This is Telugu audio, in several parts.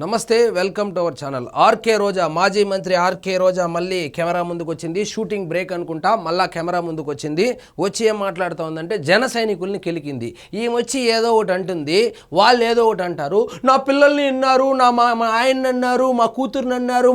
నమస్తే, welcome to our channel. RK Roja, మాజీ మంత్రి ఆర్కే రోజా మళ్ళీ కెమెరా ముందుకు వచ్చింది. షూటింగ్ బ్రేక్ అనుకుంటా, మళ్ళా కెమెరా ముందుకు వచ్చింది. వచ్చి ఏం మాట్లాడుతూ ఉందంటే జన సైనికుల్ని కెలికింది. ఈమె వచ్చి ఏదో ఒకటి అంటుంది, వాళ్ళు ఏదో ఒకటి అంటారు. నా పిల్లల్ని అన్నారు, మా ఆయన్ని అన్నారు, మా కూతురుని అన్నారు,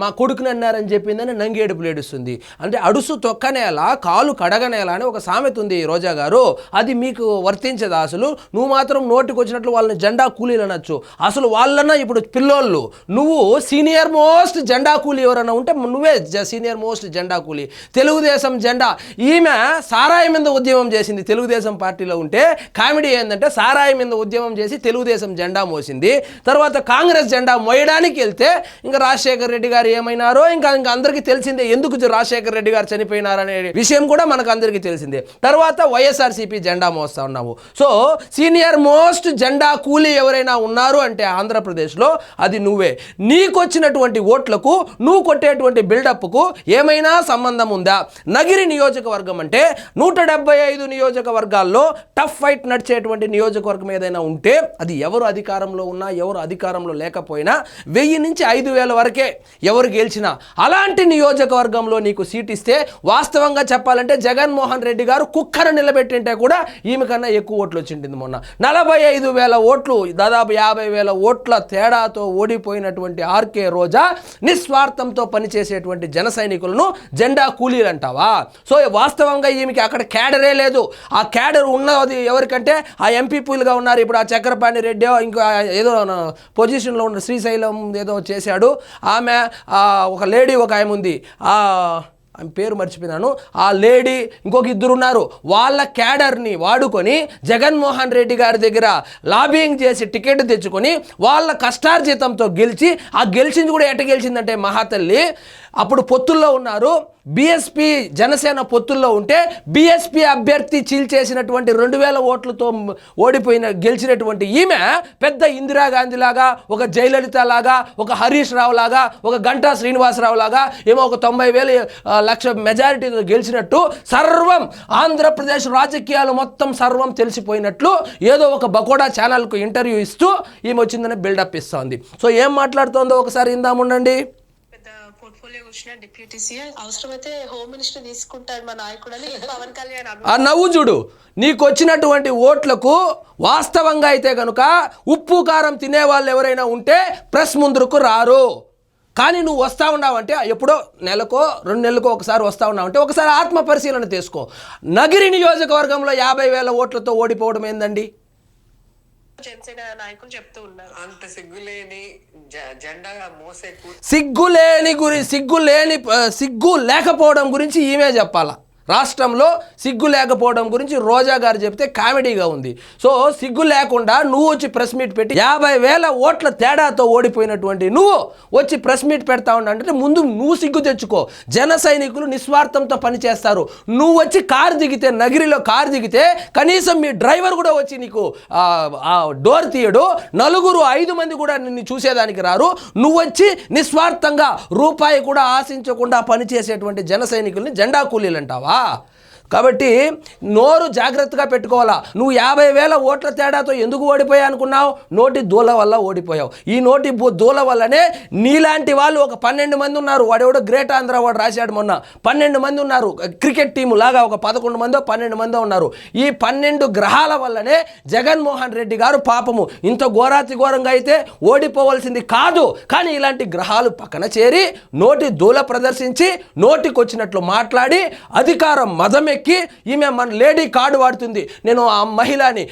మా కొడుకుని అన్నారు అని చెప్పిందని నంగేడుపులు ఏడుస్తుంది. అంటే అడుసు తొక్కనేలా కాలు కడగనేలా అని ఒక సామెత ఉంది రోజా గారు. అది మీకు వర్తించదా? అసలు నువ్వు మాత్రం నోటికి వచ్చినట్లు వాళ్ళని జెండా కూలీలు అనొచ్చు. అసలు వాళ్ళన్నా ఇప్పుడు పిల్లోళ్ళు, నువ్వు సీనియర్ మోస్ట్ జెండా కూలీ ఎవరైనా ఉంటే నువ్వే సీనియర్ మోస్ట్ జెండా కూలీ. తెలుగుదేశం జెండా, ఈమె సారాయి మీద ఉద్యమం చేసింది తెలుగుదేశం పార్టీలో ఉంటే. కామెడీ ఏంటంటే సారాయి మీద ఉద్యమం చేసి తెలుగుదేశం జెండా మోసింది. తర్వాత కాంగ్రెస్ జెండా మోయడానికి వెళ్తే ఇంకా రాజశేఖర్ రెడ్డి గారు ఏమైనారో ఇంకా అందరికీ తెలిసిందే. ఎందుకు రాజశేఖర్ రెడ్డి గారు చనిపోయినారనే విషయం కూడా మనకు అందరికీ తెలిసిందే. తర్వాత వైఎస్ఆర్సీపీ జెండా మోస్తా ఉన్నాము. సో సీనియర్ మోస్ట్ జెండా కూలీ ఎవరైనా ఉన్నారు అంటే ఆంధ్రప్రదేశ్లో అది నువ్వే. నీకొచ్చినటువంటి ఓట్లకు, నువ్వు కొట్టేటువంటి బిల్డప్కు ఏమైనా సంబంధం ఉందా? నగిరి నియోజకవర్గం అంటే 175 నియోజకవర్గాల్లో టఫ్ ఫైట్ నడిచేటువంటి నియోజకవర్గం ఏదైనా ఉంటే అది ఎవరు అధికారంలో ఉన్నా, ఎవరు అధికారంలో లేకపోయినా 1000 నుంచి 5000 వరకే ఎవరు గెలిచినా. అలాంటి నియోజకవర్గంలో నీకు సీట్ ఇస్తే వాస్తవంగా చెప్పాలంటే జగన్మోహన్ రెడ్డి గారు కుక్కను నిలబెట్టింటే కూడా ఈమె కన్నా ఎక్కువ ఓట్లు వచ్చింది. మొన్న 45,000 ఓట్లు, దాదాపు 50,000 ఓట్ల తేడాతో ఓడిపోయినటువంటి ఆర్కే రోజా నిస్వార్థంతో పనిచేసేటువంటి జన సైనికులను జెండా కూలీలు అంటావా? సో వాస్తవంగా ఈమెకి అక్కడ క్యాడరే లేదు. ఆ క్యాడర్ ఉన్నది ఎవరికంటే ఆ ఎంపీపీలుగా ఉన్నారు. ఇప్పుడు ఆ చక్రపాణి రెడ్డి ఇంకా ఏదో పొజిషన్లో ఉన్న శ్రీశైలం ఏదో చేశాడు. ఆమె ఒక లేడీ, ఒక ఆమె ఉంది, ఆమె పేరు మర్చిపోయినాను. ఆ లేడీ, ఇంకొక 2 ఉన్నారు. వాళ్ళ క్యాడర్ని వాడుకొని జగన్మోహన్ రెడ్డి గారి దగ్గర లాబింగ్ చేసి టికెట్ తెచ్చుకొని వాళ్ళ కష్టార్జితంతో గెలిచి, ఆ గెలిచింది కూడా ఎట్ట గెలిచిందంటే మహాతల్లి అప్పుడు పొత్తుల్లో ఉన్నారు. బీఎస్పీ జనసేన పొత్తుల్లో ఉంటే బీఎస్పీ అభ్యర్థి చీల్చేసినటువంటి 2000 ఓట్లతో గెలిచినటువంటి ఈమె పెద్ద ఇందిరాగాంధీ లాగా, ఒక జయలలిత లాగా, ఒక హరీష్ రావు లాగా, ఒక గంటా శ్రీనివాసరావు లాగా ఏమో ఒక 90,000 లక్ష మెజారిటీతో గెలిచినట్టు సర్వం ఆంధ్రప్రదేశ్ రాజకీయాలు మొత్తం సర్వం తెలిసిపోయినట్లు ఏదో ఒక బకోడా ఛానల్కు ఇంటర్వ్యూ ఇస్తూ ఈమె వచ్చిందని బిల్డప్ ఇస్తోంది. సో ఏం మాట్లాడుతోందో ఒకసారి ఇందాముండండి. డిప్యూటీ సీఎం అవసరమైతే హోమ్ మినిస్టర్ తీసుకుంటారు మా నాయకుడు అని పవన్ కళ్యాణ్. ఆ నవ్వు చూడు. నీకు వచ్చినటువంటి ఓట్లకు వాస్తవంగా అయితే కనుక ఉప్పు కారం తినేవాళ్ళు ఎవరైనా ఉంటే ప్రెస్ ముందుకు రారు. కానీ నువ్వు వస్తూ ఉన్నావంటే ఎప్పుడో నెలకో 2 నెలలకో ఒకసారి వస్తూ ఉన్నావంటే ఒకసారి ఆత్మ పరిశీలన చేసుకో. నగిరి నియోజకవర్గంలో 50,000 ఓట్లతో ఓడిపోవడం ఏందండి? జనసేన నాయకులు చెప్తూ ఉన్నారు అంత సిగ్గులేని జెండా మోసే సిగ్గు లేకపోవడం గురించి ఈమె చెప్పాలా. రాష్ట్రంలో సిగ్గు లేకపోవడం గురించి రోజా గారు చెప్తే కామెడీగా ఉంది. సో సిగ్గు లేకుండా నువ్వు వచ్చి ప్రెస్ మీట్ పెట్టి 50,000 ఓట్ల తేడాతో ఓడిపోయినటువంటి నువ్వు వచ్చి ప్రెస్ మీట్ పెడతా అంటే ముందు నువ్వు సిగ్గు తెచ్చుకో. జన సైనికులు నిస్వార్థంతో పనిచేస్తారు. నువ్వు వచ్చి కారు దిగితే, నగిరిలో కారు దిగితే కనీసం మీ డ్రైవర్ కూడా వచ్చి నీకు డోర్ తీయడు. 4-5 మంది కూడా నిన్ను చూసేదానికి రారు. నువ్వు వచ్చి నిస్వార్థంగా రూపాయి కూడా ఆశించకుండా పనిచేసేటువంటి జన సైనికుల్ని జెండా కూలీలు అంటావా? కాబట్టి నోరు జాగ్రత్తగా పెట్టుకోవాలా. నువ్వు 50,000 ఓట్ల తేడాతో ఎందుకు ఓడిపోయా అనుకున్నావు? నోటి దూల వల్ల ఓడిపోయావు. ఈ నోటి దూల వల్లనే నీలాంటి వాళ్ళు ఒక 12 మంది ఉన్నారు. వాడెవడో గ్రేట్ ఆంధ్ర వాడు రాశాడు మొన్న, 12 మంది ఉన్నారు. క్రికెట్ టీము లాగా ఒక 11 మందో 12 మందో ఉన్నారు. ఈ 12 గ్రహాల వల్లనే జగన్మోహన్ రెడ్డి గారు పాపము ఇంత ఘోరాతి ఘోరంగా అయితే ఓడిపోవలసింది కాదు. కానీ ఇలాంటి గ్రహాలు పక్కన చేరి నోటి దూల ప్రదర్శించి నోటికొచ్చినట్లు మాట్లాడి అధికారం మదమెక్కి ఈమె మన లేడీ కార్డు వాడుతుంది. నేను ఆ మహిళని,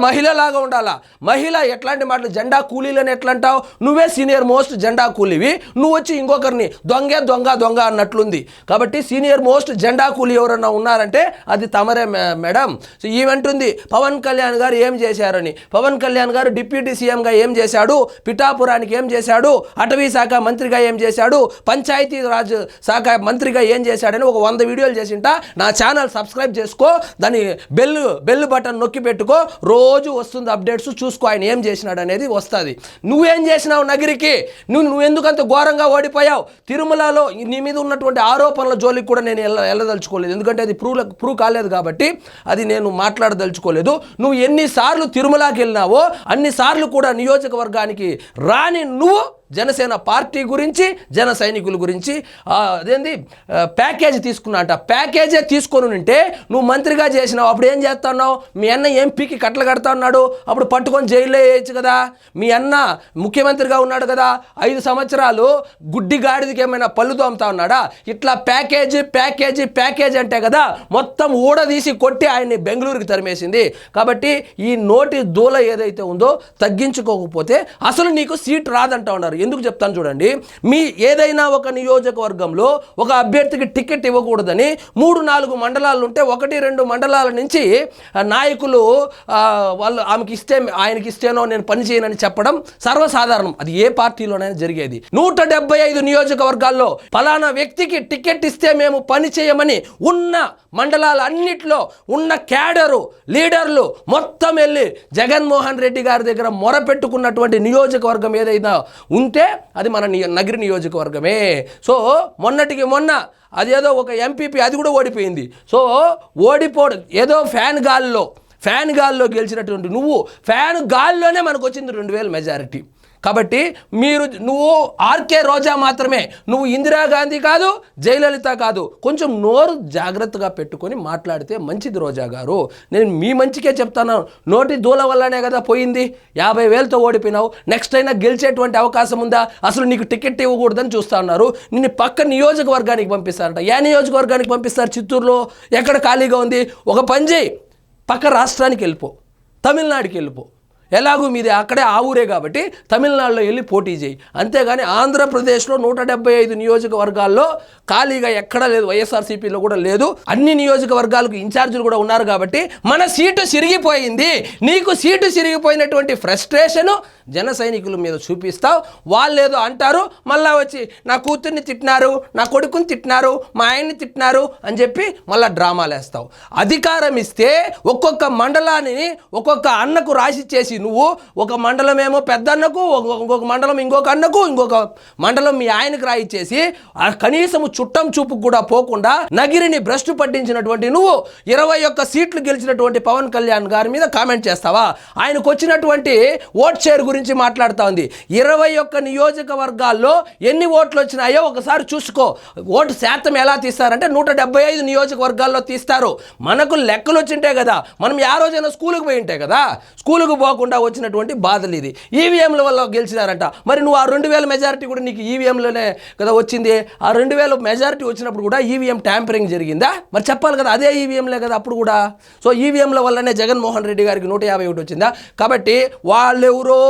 మహిళలాగా ఉండాలా. మహిళ ఎట్లాంటి మాటలు, జెండా కూలీలని ఎట్లా అంటావు? నువ్వే సీనియర్ మోస్ట్ జెండా కూలీవి. నువ్వు వచ్చి ఇంకొకరిని దొంగ అన్నట్లుంది. కాబట్టి సీనియర్ మోస్ట్ జెండా కూలీ ఎవరన్నా ఉన్నారంటే అది తమరే మేడం. సో ఈమెంటుంది పవన్ కళ్యాణ్ గారు ఏం చేశారని. పవన్ కళ్యాణ్ గారు డిప్యూటీ సీఎంగా ఏం చేశాడు, పిఠాపురానికి ఏం చేశాడు, అటవీ శాఖ మంత్రిగా ఏం చేశాడు, పంచాయతీ రాజ్ శాఖ మంత్రిగా ఏం చేశాడని ఒక 100 వీడియోలు చేసింటా. నా ఛానల్ ఛానల్ సబ్స్క్రైబ్ చేసుకో, దాని బెల్ బటన్ నొక్కి పెట్టుకో, రోజు వస్తుంది అప్డేట్స్, చూసుకో ఆయన ఏం చేసినాడు అనేది వస్తుంది. నువ్వేం చేసినావు నగిరికి? నువ్వు ఎందుకంత ఘోరంగా ఓడిపోయావు? తిరుమలలో నీ మీద ఉన్నటువంటి ఆరోపణల జోలికి కూడా నేను వెళ్ళదలుచుకోలేదు, ఎందుకంటే అది ప్రూవ్ కాలేదు కాబట్టి అది నేను మాట్లాడదలుచుకోలేదు. నువ్వు ఎన్నిసార్లు తిరుమలకి వెళ్ళినావో అన్నిసార్లు కూడా నియోజకవర్గానికి రాని నువ్వు జనసేన పార్టీ గురించి, జన సైనికుల గురించి అదేంది ప్యాకేజీ తీసుకున్నా అంట. ప్యాకేజే తీసుకొని ఉంటే నువ్వు మంత్రిగా చేసినావు, అప్పుడు ఏం చేస్తున్నావు? మీ అన్న ఎంపీకి కట్టలు కడతా ఉన్నాడు, అప్పుడు పట్టుకొని జైల్లో వేయచ్చు కదా. మీ అన్న ముఖ్యమంత్రిగా ఉన్నాడు కదా, 5 సంవత్సరాలు గుడ్డి గాడిదికి ఏమైనా పళ్ళు తోముతా ఉన్నాడా? ఇట్లా ప్యాకేజీ అంటే కదా మొత్తం ఊడదీసి కొట్టి ఆయన్ని బెంగళూరుకి తరిమేసింది. కాబట్టి ఈ నోటి దూల ఏదైతే ఉందో తగ్గించుకోకపోతే అసలు నీకు సీట్ రాదంటా ఉన్నారు. ఎందుకు చెప్తాను చూడండి. మీ ఏదైనా ఒక నియోజకవర్గంలో ఒక అభ్యర్థికి టికెట్ ఇవ్వకూడదని 3-4 మండలాలు ఉంటే 1-2 మండలాల నుంచి నాయకులు వాళ్ళు ఆయనకి ఇస్తేనో నేను పని చేయనని చెప్పడం సర్వసాధారణం. అది ఏ పార్టీలోనైనా జరిగేది. 175 నియోజకవర్గాల్లో పలానా వ్యక్తికి టికెట్ ఇస్తే మేము పని చేయమని ఉన్న మండలాలన్నిట్లో ఉన్న క్యాడరు లీడర్లు మొత్తం వెళ్ళి జగన్మోహన్ రెడ్డి గారి దగ్గర మొరపెట్టుకున్నటువంటి నియోజకవర్గం ఏదైనా ఉంటే అది మన నగిరి నియోజకవర్గమే. సో మొన్నటికి మొన్న అదేదో ఒక ఎంపీపీ అది కూడా ఓడిపోయింది. సో ఏదో ఫ్యాన్ గాల్లో గెలిచినటువంటి నువ్వు ఫ్యాన్ గాల్లోనే మనకు వచ్చింది 2000 మెజారిటీ. కాబట్టి నువ్వు ఆర్కే రోజా మాత్రమే, నువ్వు ఇందిరాగాంధీ కాదు, జయలలిత కాదు. కొంచెం నోరు జాగ్రత్తగా పెట్టుకొని మాట్లాడితే మంచిది రోజా గారు. నేను మీ మంచికే చెప్తాను. నోటి దూల వల్లనే కదా పోయింది. 50,000తో ఓడిపోయినావు. నెక్స్ట్ అయినా గెలిచేటువంటి అవకాశం ఉందా? అసలు నీకు టికెట్ ఇవ్వకూడదని చూస్తా ఉన్నారు. నిన్ను పక్క నియోజకవర్గానికి పంపిస్తారంట. ఏ నియోజకవర్గానికి పంపిస్తారు? చిత్తూరులో ఎక్కడ ఖాళీగా ఉంది? ఒక పని చేయి, పక్క రాష్ట్రానికి వెళ్ళిపో, తమిళనాడుకి వెళ్ళిపో. ఎలాగూ మీది అక్కడే ఆ ఊరే కాబట్టి తమిళనాడులో వెళ్ళి పోటీ చేయి. అంతేగాని ఆంధ్రప్రదేశ్లో 175 నియోజకవర్గాల్లో ఖాళీగా ఎక్కడా లేదు, వైఎస్ఆర్సీపీలో కూడా లేదు. అన్ని నియోజకవర్గాలకు ఇన్ఛార్జీలు కూడా ఉన్నారు కాబట్టి మన సీటు సిరిగిపోయింది. నీకు సీటు సిరిగిపోయినటువంటి ఫ్రస్ట్రేషను జన సైనికుల మీద చూపిస్తావు. వాళ్ళు ఏదో అంటారు, మళ్ళా వచ్చి నా కూతుర్ని తిట్టినారు, నా కొడుకుని తిట్టినారు, మా ఆయన్ని తిట్టినారు అని చెప్పి మళ్ళీ డ్రామాలు వేస్తావు. అధికారం ఇస్తే ఒక్కొక్క మండలాన్ని ఒక్కొక్క అన్నకు రాసి చేసి నువ్వు ఒక మండలం ఏమో పెద్దన్నకు, ఇంకొక మండలం ఇంకొక అన్నకు, ఇంకొక మండలం మీ ఆయనకు రాయిచ్చేసి కనీసం చుట్టం చూపుకు కూడా పోకుండా నగిరిని భ్రష్టు పట్టించినటువంటి నువ్వు 21 సీట్లు గెలిచినటువంటి పవన్ కళ్యాణ్ గారి మీద కామెంట్ చేస్తావా? ఆయనకు వచ్చినటువంటి ఓట్ షేర్ గురించి మాట్లాడుతూ ఉంది. 21 నియోజకవర్గాల్లో ఎన్ని ఓట్లు వచ్చినాయో ఒకసారి చూసుకో. ఓటు శాతం ఎలా తీస్తారంటే 175 నియోజకవర్గాల్లో తీస్తారు. మనకు లెక్కలు వచ్చింటే కదా, మనం ఆ రోజైనా స్కూలుకు పోయి ఉంటే కదా. స్కూలుకు పోకుండా వచ్చినటువంటి బాధలు ఇది. ఈవీఎంల వల్ల గెలిచినారంట. మరి నువ్వు ఆ 2000 మెజారిటీ కూడా నీకు ఈవీఎంలోనే కదా వచ్చింది. ఆ 2000 మెజారిటీ వచ్చినప్పుడు కూడా ఈవీఎం ట్యాంపరింగ్ జరిగిందా? మరి చెప్పాలి కదా, అదే ఈవీఎంలే కదా అప్పుడు కూడా. సో ఈవీఎంల వల్లనే జగన్మోహన్ రెడ్డి గారికి 151 వచ్చిందా? కాబట్టి వాళ్ళెవరో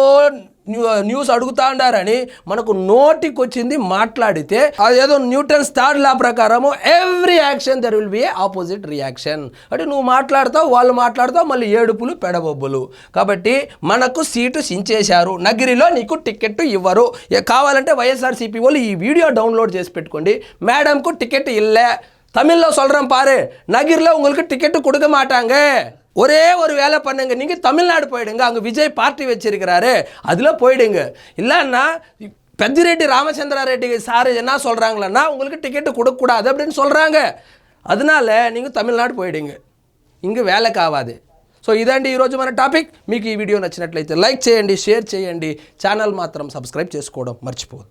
న్యూస్ అడుగుతా ఉండారని మనకు నోటికి వచ్చింది మాట్లాడితే అదేదో న్యూటన్స్ థర్డ్ లా ప్రకారము every action there will be A opposite reaction. అంటే నువ్వు మాట్లాడతావు, వాళ్ళు మాట్లాడతావు, మళ్ళీ ఏడుపులు పెడబొబ్బులు. కాబట్టి మనకు సీటు సించేశారు, నగిరిలో నీకు టికెట్ ఇవ్వరు. కావాలంటే వైఎస్ఆర్సీపీ వాళ్ళు ఈ வீடியோ டவுன்லோட் చేసి పెట్టుకోండి. மேடம்க்கு டிக்கெட் இல்லை, தமிழில் சொல்கிறேன் பாரு, நகிரில் உங்களுக்கு டிக்கெட்டு கொடுக்க மாட்டாங்க, ஒரே ஒரு வேலை பண்ணுங்க, நீங்கள் தமிழ்நாடு போயிடுங்க, அங்கே விஜய் பார்ட்டி வச்சிருக்கிறாரு, அதில் போயிடுங்க. இல்லைன்னா பெத்திரெட்டி ராமச்சந்திரா ரெட்டி சார் என்ன சொல்கிறாங்களன்னா உங்களுக்கு டிக்கெட்டு கொடுக்கக்கூடாது அப்படின்னு சொல்கிறாங்க. அதனால நீங்கள் தமிழ்நாடு పోయిడింగ, ఇంక వేళ కావాలి. సో ఇదండి ఈరోజు మన టాపిక్. మీకు ఈ వీడియో నచ్చినట్లయితే లైక్ చేయండి, షేర్ చేయండి, ఛానల్ మాత్రం సబ్స్క్రైబ్ చేసుకోవడం మర్చిపోవద్దు.